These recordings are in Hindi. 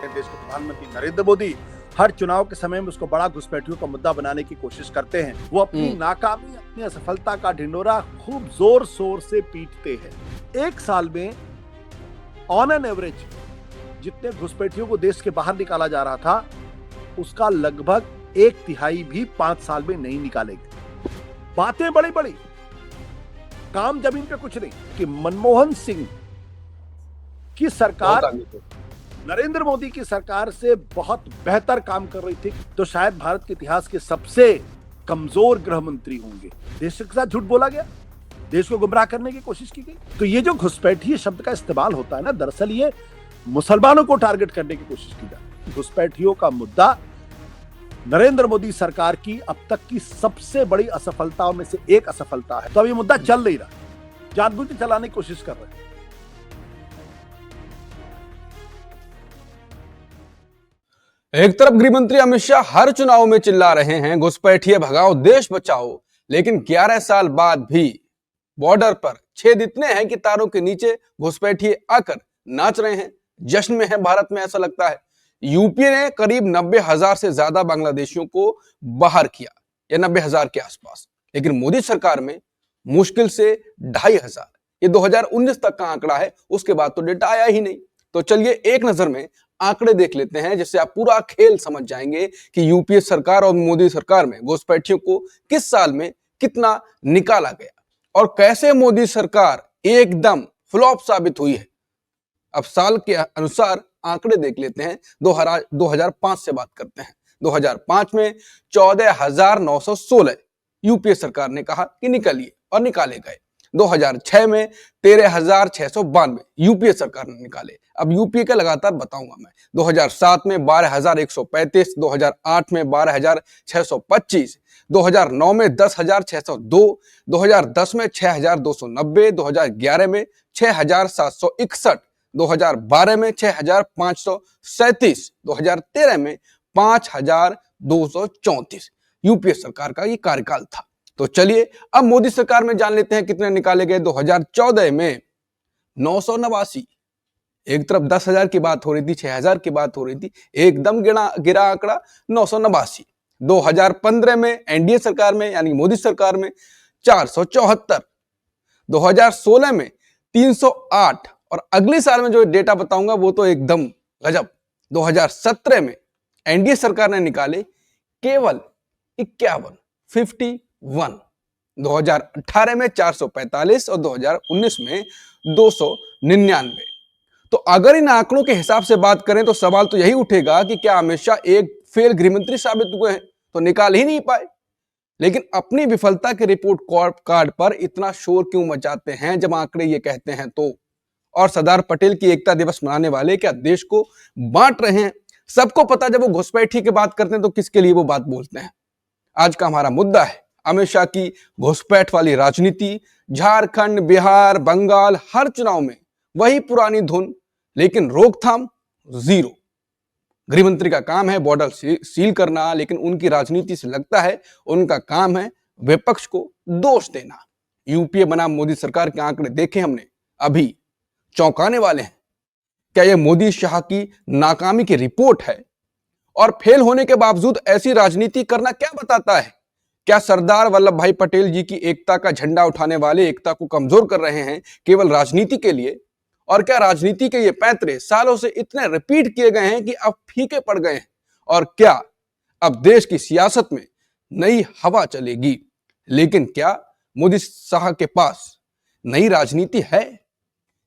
देश के प्रधानमंत्री नरेंद्र मोदी हर चुनाव के समय में उसको बड़ा घुसपैठियों का मुद्दा बनाने की कोशिश करते हैं। वो अपनी नाकामी, अपनी असफलता का ढिंढोरा खूब जोर शोर से पीटते हैं। एक साल में ऑन एन एवरेज जितने घुसपैठियों को देश के बाहर निकाला जा रहा था, उसका लगभग 1/3 भी 5 साल में नहीं निकालेंगे। बातें बड़ी बड़ी, काम जमीन पे कुछ नहीं। कि मनमोहन सिंह की सरकार नरेंद्र मोदी की सरकार से बहुत बेहतर काम कर रही थी, तो शायद भारत के इतिहास के सबसे कमजोर गृह मंत्री होंगे। देश के साथ झूठ बोला गया, देश को गुमराह करने की कोशिश की गई। तो ये जो घुसपैठिए शब्द का इस्तेमाल होता है ना, दरअसल ये मुसलमानों को टारगेट करने की कोशिश की जाती है। घुसपैठियों का मुद्दा नरेंद्र मोदी सरकार की अब तक की सबसे बड़ी असफलताओं में से एक असफलता है। तो अब ये मुद्दा चल नहीं रहा, जानबूझ के चलाने की कोशिश कर रहे हैं। एक तरफ गृह मंत्री अमित शाह हर चुनाव में चिल्ला रहे हैं घुसपैठिए भगाओ, देश बचाओ, लेकिन 11 साल बाद भी बॉर्डर पर छेद इतने हैं कि तारों के नीचे घुसपैठिए आकर नाच रहे हैं, जश्न में है भारत में, ऐसा लगता है। यूपी ने करीब 90,000 से ज्यादा बांग्लादेशियों को बाहर किया, या 90,000 के आसपास, लेकिन मोदी सरकार में मुश्किल से 2,500। ये 2019 तक का आंकड़ा है, उसके बाद तो डेटा आया ही नहीं। तो चलिए एक नजर में आंकड़े देख लेते हैं, जिससे आप पूरा खेल समझ जाएंगे कि यूपीए सरकार और मोदी सरकार में घुसपैठियों को किस साल में कितना निकाला गया और कैसे मोदी सरकार एकदम फ्लॉप साबित हुई है। अब साल के अनुसार आंकड़े देख लेते हैं। 2005 से बात करते हैं। 2005 में 14,916 यूपीए सरकार ने कहा कि निकालिए, और निकाले गए। 2006 में 13,692 यूपीए सरकार ने निकाले। अब यूपीए का लगातार बताऊंगा मैं। 2007 में 12,135, 2008 में 12,625, 2009 में 10,602, 2010 में 6,290, 2011 में 6,761, 2012 में 6,537, 2013 में 5,234 यूपीए सरकार का ये कार्यकाल था। तो चलिए अब मोदी सरकार में जान लेते हैं कितने निकाले गए। 2014 में 989। एक तरफ 10,000 की बात हो रही थी, 6,000 की बात हो रही थी, एकदम गिरा आंकड़ा 989। 2015 में एनडीए सरकार में यानी मोदी सरकार में 474। 2016 में 308, और अगले साल में जो डेटा बताऊंगा वो तो एकदम गजब। 2017 में एनडीए सरकार ने निकाले केवल 51। 2018 में 445 और 2019 में 299। तो अगर इन आंकड़ों के हिसाब से बात करें तो सवाल तो यही उठेगा कि क्या अमित शाह एक फेल गृहमंत्री साबित हुए हैं, तो निकाल ही नहीं पाए। लेकिन अपनी विफलता के रिपोर्ट कार्ड पर इतना शोर क्यों मचाते हैं जब आंकड़े ये कहते हैं तो? और सरदार पटेल की एकता दिवस मनाने वाले क्या देश को बांट रहे हैं? सबको पता जब वो घुसपैठी की बात करते हैं तो किसके लिए वो बात बोलते हैं। आज का हमारा मुद्दा है अमित शाह की घुसपैठ वाली राजनीति। झारखंड, बिहार, बंगाल, हर चुनाव में वही पुरानी धुन, लेकिन रोकथाम जीरो। गृहमंत्री का काम है बॉर्डर सील करना, लेकिन उनकी राजनीति से लगता है उनका काम है विपक्ष को दोष देना। यूपीए बनाम मोदी सरकार के आंकड़े देखे हमने, अभी चौंकाने वाले हैं। क्या यह मोदी शाह की नाकामी की रिपोर्ट है? और फेल होने के बावजूद ऐसी राजनीति करना क्या बताता है? क्या सरदार वल्लभ भाई पटेल जी की एकता का झंडा उठाने वाले एकता को कमजोर कर रहे हैं केवल राजनीति के लिए? और क्या राजनीति के ये पैंतरे सालों से इतने रिपीट किए गए हैं कि अब फीके पड़ गए हैं? और क्या अब देश की सियासत में नई हवा चलेगी? लेकिन क्या मोदी शाह के पास नई राजनीति है?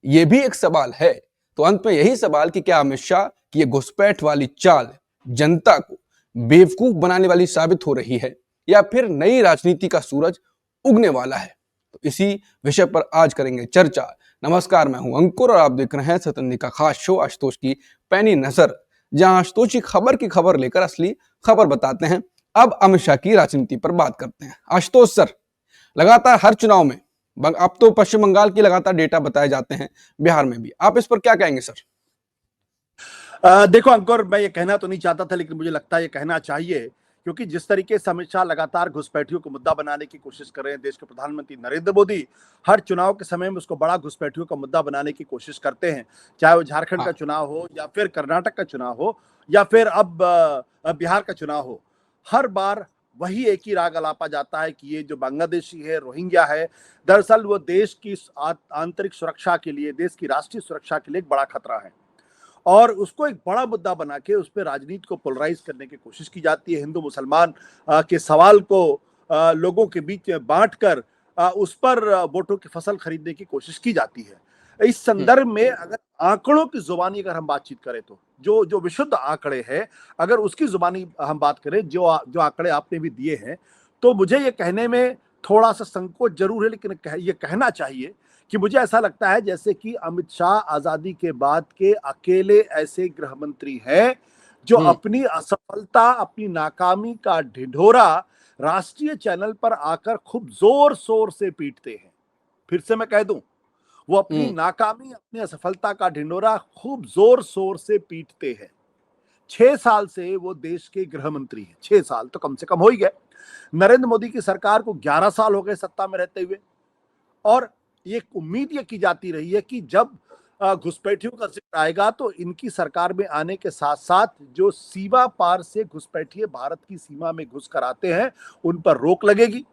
यह भी एक सवाल है। तो अंत में यही सवाल कि क्या अमित शाह की यह घुसपैठ वाली चाल जनता को बेवकूफ बनाने वाली साबित हो रही है, या फिर नई राजनीति का सूरज उगने वाला है? तो इसी विषय पर आज करेंगे चर्चा। नमस्कार, मैं हूं अंकुर और आप देख रहे हैं सतंदी का खास शो आशुतोष की पैनी नजर, जहां आशुतोष की खबर की खबर लेकर असली खबर बताते हैं। अब अमित शाह की राजनीति पर बात करते हैं। आशुतोष सर, लगातार हर चुनाव में अब तो पश्चिम बंगाल की लगातार डेटा बताए जाते हैं, बिहार में भी, आप इस पर क्या कहेंगे सर? देखो अंकुर, मैं ये कहना तो नहीं चाहता था, लेकिन मुझे लगता है ये कहना चाहिए क्योंकि जिस तरीके से अमित शाह लगातार घुसपैठियों को मुद्दा बनाने की कोशिश कर रहे हैं, देश के प्रधानमंत्री नरेंद्र मोदी हर चुनाव के समय में उसको बड़ा घुसपैठियों का मुद्दा बनाने की कोशिश करते हैं, चाहे वो झारखंड का हाँ। चुनाव हो या फिर कर्नाटक का चुनाव हो या फिर अब बिहार का चुनाव हो। हर बार वही एक ही राग अलापा जाता है कि ये जो बांग्लादेशी है, रोहिंग्या है, दरअसल वो देश की आंतरिक सुरक्षा के लिए, देश की राष्ट्रीय सुरक्षा के लिए एक बड़ा खतरा है और उसको एक बड़ा मुद्दा बना के उस पर राजनीति को पोलराइज करने की कोशिश की जाती है। हिंदू मुसलमान के सवाल को लोगों के बीच में बांट कर उस पर वोटों की फसल खरीदने की कोशिश की जाती है। इस संदर्भ में अगर आंकड़ों की जुबानी अगर हम बातचीत करें तो जो जो विशुद्ध आंकड़े हैं, अगर उसकी जुबानी हम बात करें, जो जो आंकड़े आपने भी दिए हैं, तो मुझे ये कहने में थोड़ा सा संकोच जरूर है, लेकिन ये कहना चाहिए कि मुझे ऐसा लगता है जैसे कि अमित शाह आजादी के बाद के अकेले ऐसे गृह मंत्री हैं जो अपनी असफलता, अपनी नाकामी का ढिढोरा राष्ट्रीय चैनल पर आकर खूब जोर शोर से पीटते हैं। फिर से मैं कह दूं, वो अपनी नाकामी, अपनी असफलता का ढिंढोरा खूब जोर शोर से पीटते हैं। 6 साल से वो देश के गृह मंत्री हैं। 6 साल तो कम से कम हो ही गए। नरेंद्र मोदी की सरकार को 11 साल हो गए सत्ता में रहते हुए और ये उम्मीद ये की जाती रही है कि जब घुसपैठियों का जिक्र आएगा तो इनकी सरकार में आने के साथ साथ जो सीमा पार से घुसपैठिए भारत की सीमा में घुस कर आते हैं उन पर रोक लगेगी।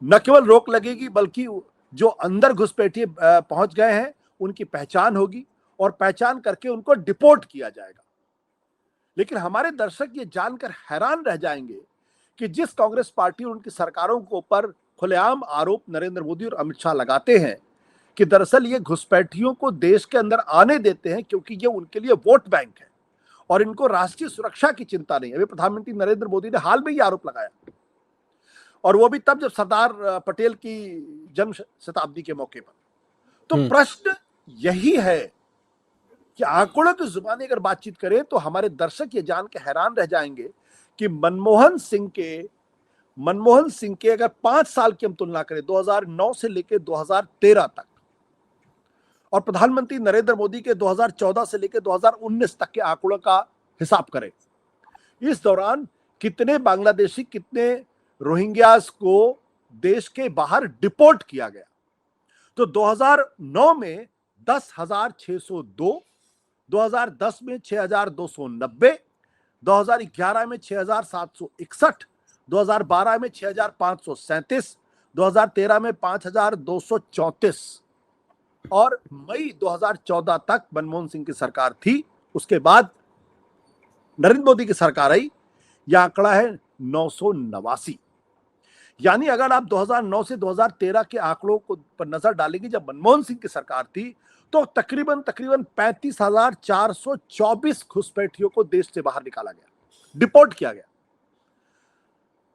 न केवल रोक लगेगी बल्कि जो अंदर घुसपैठिए पहुंच गए हैं उनकी पहचान होगी और पहचान करके उनको डिपोर्ट किया जाएगा। लेकिन हमारे दर्शक ये जानकर हैरान रह जाएंगे कि जिस कांग्रेस पार्टी और उनकी सरकारों के ऊपर खुलेआम आरोप नरेंद्र मोदी और अमित शाह लगाते हैं कि दरअसल ये घुसपैठियों को देश के अंदर आने देते हैं क्योंकि ये उनके लिए वोट बैंक है और इनको राष्ट्रीय सुरक्षा की चिंता नहीं है। अभी प्रधानमंत्री नरेंद्र मोदी ने हाल में ये आरोप लगाया और वो भी तब जब सरदार पटेल की जन्म शताब्दी के मौके पर। तो प्रश्न यही है कि आंकड़ों की जुबानी अगर बातचीत करें तो हमारे दर्शक ये जान के हैरान रह जाएंगे कि मनमोहन सिंह के अगर 5 साल की हम तुलना करें 2009 से लेकर 2013 तक और प्रधानमंत्री नरेंद्र मोदी के 2014 से लेकर 2019 तक के आंकड़ों का हिसाब करें, इस दौरान कितने बांग्लादेशी, कितने रोहिंग्यास को देश के बाहर डिपोर्ट किया गया। तो 2009 में 10,602, 2010 में 6,290, 2011 में 6,761, 2012 में 6,537, 2013 में 5,234 और मई 2014 तक मनमोहन सिंह की सरकार थी। उसके बाद नरेंद्र मोदी की सरकार आई, यह आंकड़ा है 989। यानी अगर आप 2009 से 2013 के आंकड़ों को पर नजर डालेंगे जब मनमोहन सिंह की सरकार थी तो तकरीबन 35,424 घुसपैठियों को देश से बाहर निकाला गया, डिपोर्ट किया गया।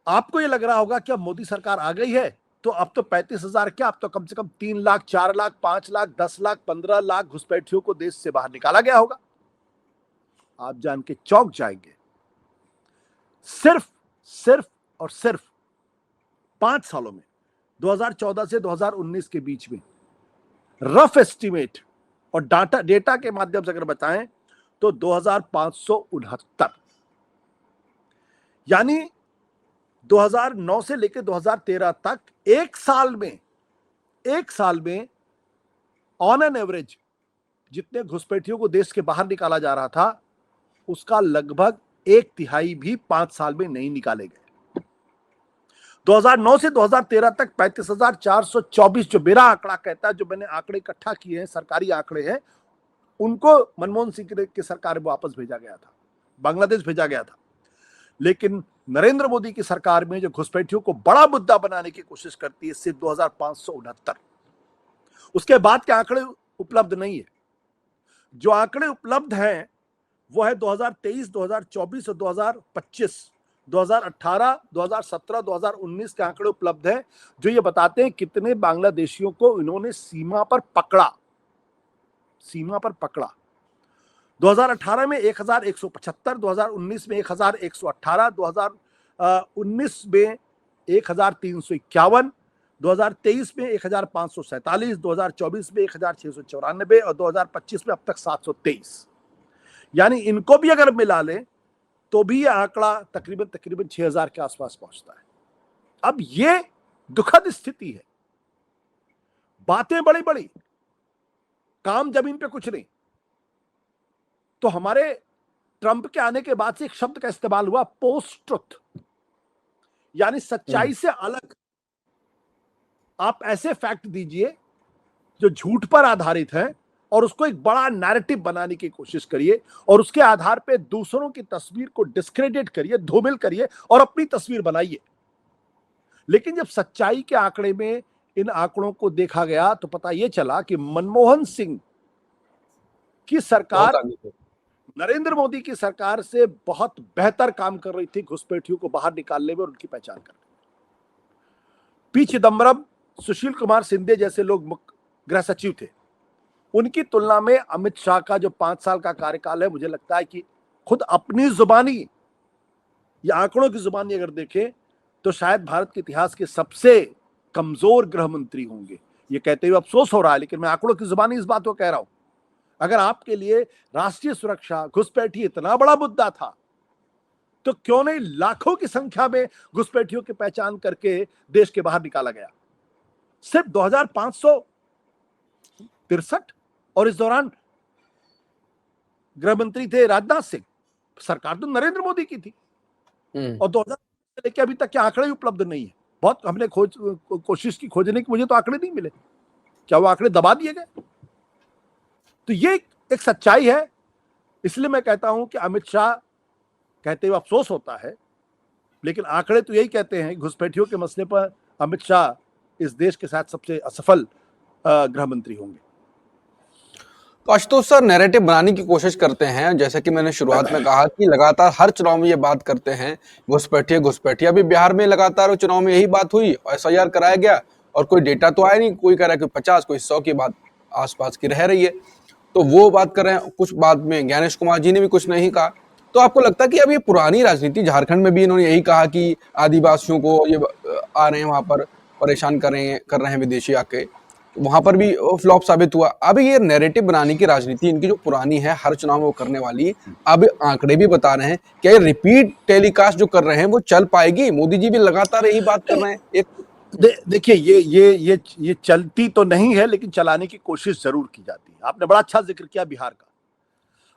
आपको ये लग रहा होगा कि अब मोदी सरकार आ गई है तो अब तो 35,000 क्या, अब तो कम से कम 3 लाख, 4 लाख, 5 लाख, 10 लाख, 15 लाख घुसपैठियों को देश से बाहर निकाला गया होगा। आप जान के चौंक जाएंगे, सिर्फ और सिर्फ 5 सालों में 2014 से 2019 के बीच में रफ एस्टिमेट और डेटा के माध्यम से अगर बताएं तो 2,569, यानी 2009 से लेकर 2013 तक एक साल में ऑन एन एवरेज जितने घुसपैठियों को देश के बाहर निकाला जा रहा था उसका लगभग 1/3 भी 5 साल में नहीं निकाले गए। 2009 से 2013 तक 35,424 जो मेरा आंकड़ा कहता है, जो मैंने आंकड़े इकट्ठा किए हैं, सरकारी आंकड़े हैं, उनको मनमोहन सिंह की सरकार में वापस भेजा गया था, बांग्लादेश भेजा गया था। लेकिन नरेंद्र मोदी की सरकार में जो घुसपैठियों को बड़ा मुद्दा बनाने की कोशिश करती है सिर्फ 2,569। उसके बाद के आंकड़े उपलब्ध नहीं है। जो आंकड़े उपलब्ध हैं वो है 2023, 2024 और 2025, 2018, 2017, 2019 के आंकड़े उपलब्ध हैं जो ये बताते हैं कितने बांग्लादेशियों को इन्होंने सीमा पर पकड़ा। 2018 में 1,175, 2019 में 1,118, 2019 में 1,351, 2023 में 1,547, 2024 में 1,694 और 2025 में अब तक 723। यानी इनको भी अगर मिला लें तो भी यह आंकड़ा तकरीबन तकरीबन 6,000 के आसपास पहुंचता है। अब ये दुखद स्थिति है, बातें बड़ी बड़ी, काम जमीन पे कुछ नहीं। तो हमारे ट्रंप के आने के बाद से एक शब्द का इस्तेमाल हुआ, पोस्ट ट्रुथ, यानी सच्चाई से अलग आप ऐसे फैक्ट दीजिए जो झूठ पर आधारित है और उसको एक बड़ा नैरेटिव बनाने की कोशिश करिए और उसके आधार पे दूसरों की तस्वीर को डिस्क्रेडिट करिए, धूमिल करिए और अपनी तस्वीर बनाइए। लेकिन जब सच्चाई के आंकड़े में इन आंकड़ों को देखा गया तो पता यह चला कि मनमोहन सिंह की सरकार नरेंद्र मोदी की सरकार से बहुत बेहतर काम कर रही थी घुसपैठियों को बाहर निकालने में और उनकी पहचान करने में। पी चिदम्बरम, सुशील कुमार शिंदे जैसे लोग गृह सचिव थे, उनकी तुलना में अमित शाह का जो 5 साल का कार्यकाल है, मुझे लगता है कि खुद अपनी जुबानी या आंकड़ों की जुबानी अगर देखें तो शायद भारत के इतिहास के सबसे कमजोर गृह मंत्री होंगे। ये कहते हुए अफसोस हो रहा है, लेकिन मैं आंकड़ों की जुबानी इस बात को कह रहा हूं। अगर आपके लिए राष्ट्रीय सुरक्षा, घुसपैठी इतना बड़ा मुद्दा था तो क्यों नहीं लाखों की संख्या में घुसपैठियों की पहचान करके देश के बाहर निकाला गया। सिर्फ 2563, और इस दौरान गृह मंत्री थे राजनाथ सिंह। सरकार तो नरेंद्र मोदी की थी और 2000 से लेकर अभी तक के आंकड़े ही उपलब्ध नहीं है। बहुत हमने कोशिश की खोजने की, मुझे तो आंकड़े नहीं मिले। क्या वो आंकड़े दबा दिए गए? तो ये एक सच्चाई है। इसलिए मैं कहता हूं कि अमित शाह कहते हुए अफसोस होता है, लेकिन आंकड़े तो यही कहते हैं घुसपैठियों के मसले पर अमित शाह इस देश के साथ सबसे असफल गृह मंत्री होंगे। तो आशुतोष सर, नैरेटिव बनाने की कोशिश करते हैं, जैसा कि मैंने शुरुआत में कहा कि लगातार हर चुनाव में ये बात करते हैं घुसपैठिए घुसपैठिए। अभी बिहार में लगातार चुनाव में यही बात हुई, एसआईआर कराया गया और कोई डेटा तो आया नहीं। कोई कह रहा है कि 50, कोई 100 की बात आसपास की रह रही है, तो वो बात कर रहे हैं। कुछ बाद में ज्ञानेश कुमार जी ने भी कुछ नहीं कहा। तो आपको लगता है कि अब ये पुरानी राजनीति, झारखंड में भी इन्होंने यही कहा कि आदिवासियों को ये आ रहे हैं वहां पर परेशान कर रहे हैं विदेशी आके, वहां पर भी फ्लॉप साबित हुआ। अब ये नैरेटिव बनाने की राजनीति इनकी जो पुरानी है, हर चुनाव में वो करने वाली, अब आंकड़े भी बता रहे हैं कि रिपीट टेलीकास्ट जो कर रहे हैं वो चल पाएगी? मोदी जी भी लगातार यही बात कर रहे हैं। एक देखिए, ये चलती तो नहीं है, लेकिन चलाने की कोशिश जरूर की जाती है। आपने बड़ा अच्छा जिक्र किया बिहार का।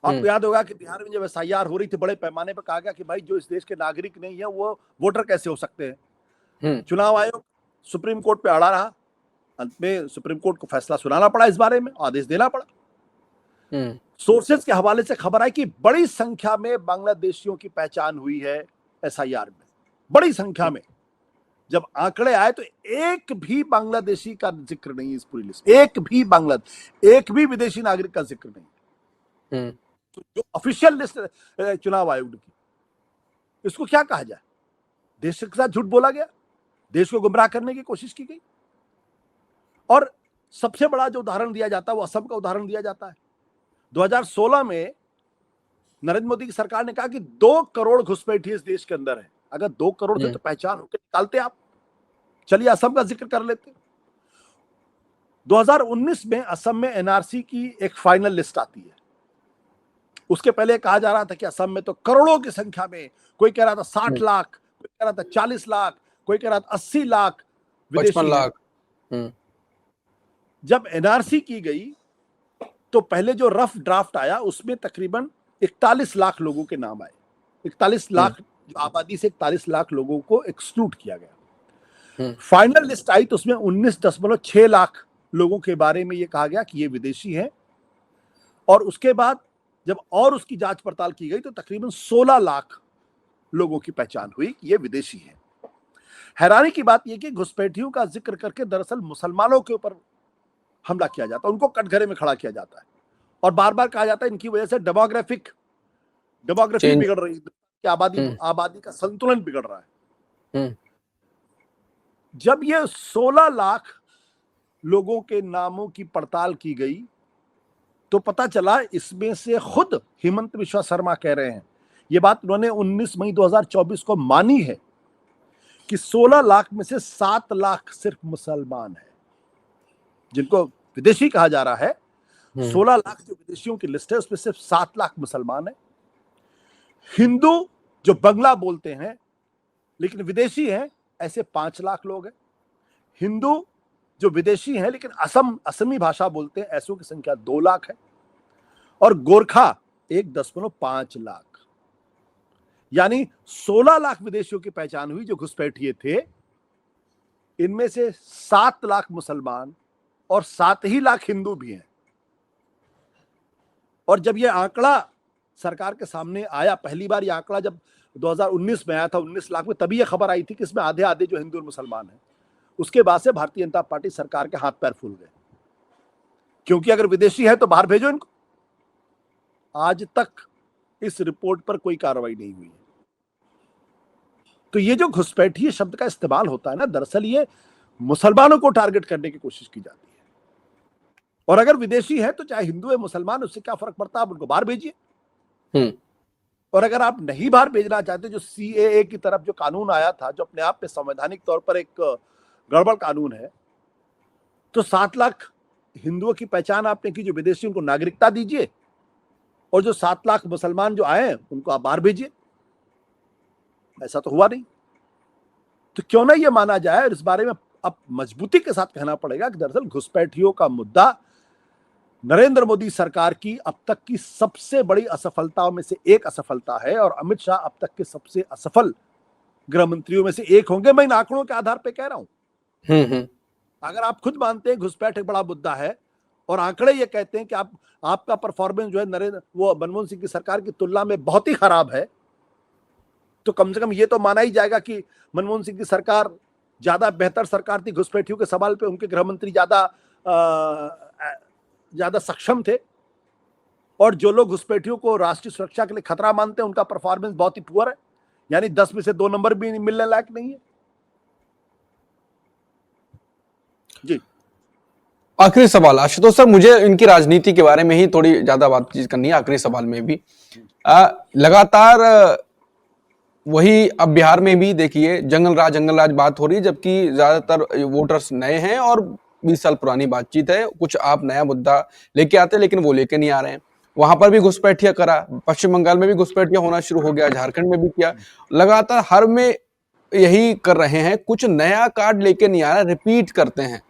आपको याद होगा कि बिहार में जब एसआईआर हो रही थी, बड़े पैमाने पर कहा गया कि भाई जो इस देश के नागरिक नहीं है वो वोटर कैसे हो सकते हैं। चुनाव आयोग सुप्रीम कोर्ट पे अड़ा रहा, अंत में सुप्रीम कोर्ट को फैसला सुनाना पड़ा, इस बारे में आदेश देना पड़ा। सोर्सेज के हवाले से खबर आई कि बड़ी संख्या में बांग्लादेशियों की पहचान हुई है एसआईआर में, बड़ी संख्या में। जब आंकड़े आए तो एक भी बांग्लादेशी का जिक्र नहीं, इस पूरी लिस्ट एक भी विदेशी नागरिक का जिक्र नहीं। तो जो ऑफिशियल लिस्ट चुनाव आयोग की, इसको क्या कहा जाए? देश के साथ झूठ बोला गया, देश को गुमराह करने की कोशिश की गई। और सबसे बड़ा जो उदाहरण दिया जाता है वो असम का उदाहरण दिया जाता है। 2016 में नरेंद्र मोदी की सरकार ने कहा कि 2 करोड़ घुसपैठी इस देश के अंदर है। अगर 2 करोड़ थे तो पहचान होकर निकालते आप। चलिए असम का जिक्र कर लेते। 2019 में असम में एनआरसी की एक फाइनल लिस्ट आती है। उसके पहले कहा जा रहा था कि असम में तो करोड़ों की संख्या में, कोई कह रहा था 60 लाख, कोई कह रहा था 40 लाख, कोई कह रहा था 80 लाख, 55 लाख। जब एनआरसी की गई तो पहले जो रफ ड्राफ्ट आया उसमें तकरीबन 41 लाख लोगों के नाम आए। 41 लाख आबादी से 41 लाख लोगों को एक्सक्लूड किया गया। फाइनल लिस्ट आई तो उसमें 19.6 लाख लोगों के बारे में यह कहा गया कि ये विदेशी हैं। और उसके बाद जब और उसकी जांच पड़ताल की गई तो तकरीबन 16 लाख लोगों की पहचान हुई कि ये विदेशी हैं। हैरानी की बात यह कि घुसपैठियों का जिक्र करके दरअसल मुसलमानों के ऊपर हमला किया जाता है, उनको कटघरे में खड़ा किया जाता है और बार बार कहा जाता है इनकी वजह से डेमोग्राफी बिगड़ रही है, आबादी का संतुलन बिगड़ रहा है। जब ये 16 लाख लोगों के नामों की पड़ताल की गई तो पता चला इसमें से खुद हेमंत बिश्वा शर्मा कह रहे हैं, ये बात उन्होंने 19 मई 2024 को मानी है कि 16 लाख में से 7 लाख सिर्फ मुसलमान है, जिनको विदेशी कहा जा रहा है। 16 लाख जो विदेशियों की लिस्ट है उसमें सिर्फ 7 लाख मुसलमान है। हिंदू जो बंगला बोलते हैं लेकिन विदेशी हैं, ऐसे 5 लाख लोग हैं। हिंदू जो विदेशी हैं लेकिन असमी भाषा बोलते हैं, ऐसों की संख्या 2 लाख है। और गोरखा 1.5 लाख, यानी 16 लाख विदेशियों की पहचान हुई जो घुसपैठिए थे। इनमें से 7 लाख मुसलमान और 7 ही लाख हिंदू भी हैं। और जब यह आंकड़ा सरकार के सामने आया, पहली बार यह आंकड़ा जब 2019 में आया था 19 लाख में, तभी यह खबर आई थी कि इसमें आधे आधे जो हिंदू और मुसलमान हैं। उसके बाद से भारतीय जनता पार्टी सरकार के हाथ पैर फूल गए, क्योंकि अगर विदेशी है तो बाहर भेजो इनको। आज तक इस रिपोर्ट पर कोई कार्रवाई नहीं हुई है। तो ये जो घुसपैठिए शब्द का इस्तेमाल होता है ना, दरअसल ये मुसलमानों को टारगेट करने की कोशिश की जाती है। और अगर विदेशी है तो चाहे हिंदू है मुसलमान, उससे क्या फर्क पड़ता है, आप उनको बाहर भेजिए। और अगर आप नहीं बाहर भेजना चाहते, जो CAA की तरफ जो कानून आया था, जो अपने आप में संवैधानिक तौर पर एक गड़बड़ कानून है, तो 7 लाख हिंदुओं की पहचान आपने की जो विदेशी, उनको नागरिकता दीजिए, और जो 7 लाख मुसलमान जो आए उनको आप बाहर भेजिए। ऐसा तो हुआ नहीं। तो क्यों ना ये माना जाए, और इस बारे में अब मजबूती के साथ कहना पड़ेगा कि दरअसल घुसपैठियों का मुद्दा नरेंद्र मोदी सरकार की अब तक की सबसे बड़ी असफलताओं में से एक असफलता है, और अमित शाह अब तक के सबसे असफल गृह मंत्रियों में से एक होंगे। मैं इन आंकड़ों के आधार पर कह रहा हूं। अगर आप खुद मानते हैं घुसपैठ एक बड़ा मुद्दा है, और आंकड़े ये कहते हैं कि आपका परफॉर्मेंस जो है मनमोहन सिंह की सरकार की तुलना में बहुत ही खराब है, तो कम से कम ये तो माना ही जाएगा कि मनमोहन सिंह की सरकार ज्यादा बेहतर सरकार थी। घुसपैठियों के सवाल पे उनके गृह मंत्री ज्यादा सक्षम थे, और जो लोग घुसपैठियों को राष्ट्रीय सुरक्षा के लिए खतरा मानते हैं, उनका परफॉर्मेंस बहुत ही पुअर है, यानी 10 में से 2 नंबर भी मिलने लायक नहीं है। जी, आखिरी सवाल आशुतोष सर, मुझे इनकी राजनीति के बारे में ही थोड़ी ज्यादा बातचीत करनी है आखिरी सवाल में भी। लगातार वही अब बिहार में भी देखिए जंगल राज बात हो रही है, जबकि ज्यादातर वोटर्स नए हैं और 20 साल पुरानी बातचीत है। कुछ आप नया मुद्दा लेके आते हैं लेकिन वो लेके नहीं आ रहे हैं। वहां पर भी घुसपैठिया करा, पश्चिम बंगाल में भी घुसपैठिया होना शुरू हो गया, झारखंड में भी किया, लगातार हर में यही कर रहे हैं। कुछ नया कार्ड लेके नहीं आ रहा, रिपीट करते हैं।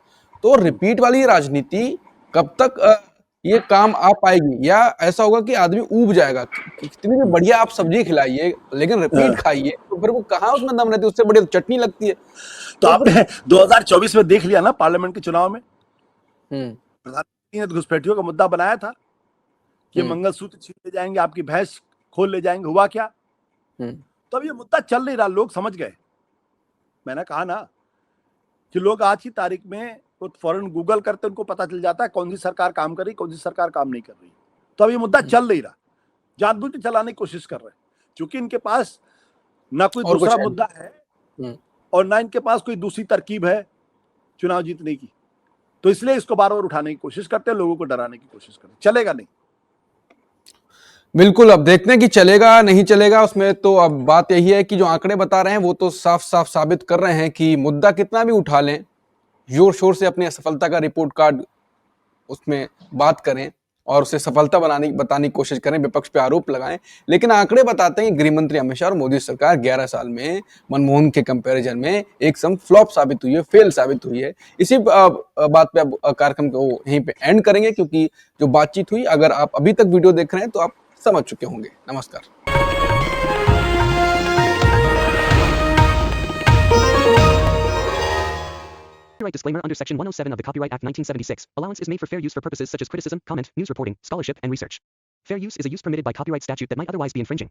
तो रिपीट वाली राजनीति कब तक ये काम आ पाएगी, या ऐसा होगा कि आदमी ऊब जाएगा? कितनी भी बढ़िया आप सब्जी खिलाइए लेकिन रिपीट खाइए तो फिर वो कहाँ उसमें दम रहती है, उससे बढ़िया चटनी लगती है। तो आपने 2024 में देख लिया ना, पार्लियामेंट के चुनाव में प्रधानमंत्री ने घुसपैठियों का मुद्दा बनाया था कि मंगलसूत्र छीन ले जाएंगे, आपकी भैंस खोल ले जाएंगे। हुआ क्या? तो अब ये मुद्दा चल नहीं रहा, लोग समझ गए। मैंने कहा ना कि लोग आज की तारीख में फौरन गूगल करते, उनको पता चल जाता है कौन सी सरकार काम कर रही, कौन सी सरकार काम नहीं कर रही। तो अब ये मुद्दा चल नहीं रहा, जानबूझ के चलाने की कोशिश कर रहे हैं, क्योंकि इनके पास ना कोई दूसरा मुद्दा है और ना इनके पास कोई दूसरी तरकीब है चुनाव जीतने की। तो इसलिए इसको बार बार उठाने की कोशिश करते हैं, लोगों को डराने की कोशिश करते हैं। चलेगा नहीं। बिल्कुल, अब देखते हैं कि चलेगा नहीं चलेगा। उसमें तो अब बात यही है कि जो आंकड़े बता रहे हैं वो तो साफ साफ साबित कर रहे हैं कि मुद्दा कितना भी उठा लें, जोर शोर से अपनी असफलता का रिपोर्ट कार्ड उसमें बात करें और उसे सफलता बताने की कोशिश करें, विपक्ष पे आरोप लगाएं, लेकिन आंकड़े बताते हैं कि गृह मंत्री अमित शाह और मोदी सरकार 11 साल में मनमोहन के कंपैरिजन में एक सम फ्लॉप साबित हुई है, फेल साबित हुई है। इसी बात पे अब कार्यक्रम को यहीं पे एंड करेंगे, क्योंकि जो बातचीत हुई, अगर आप अभी तक वीडियो देख रहे हैं तो आप समझ चुके होंगे। नमस्कार। Copyright disclaimer under Section 107 of the Copyright Act 1976. Allowance is made for fair use for purposes such as criticism, comment, news reporting, scholarship, and research. Fair use is a use permitted by copyright statute that might otherwise be infringing.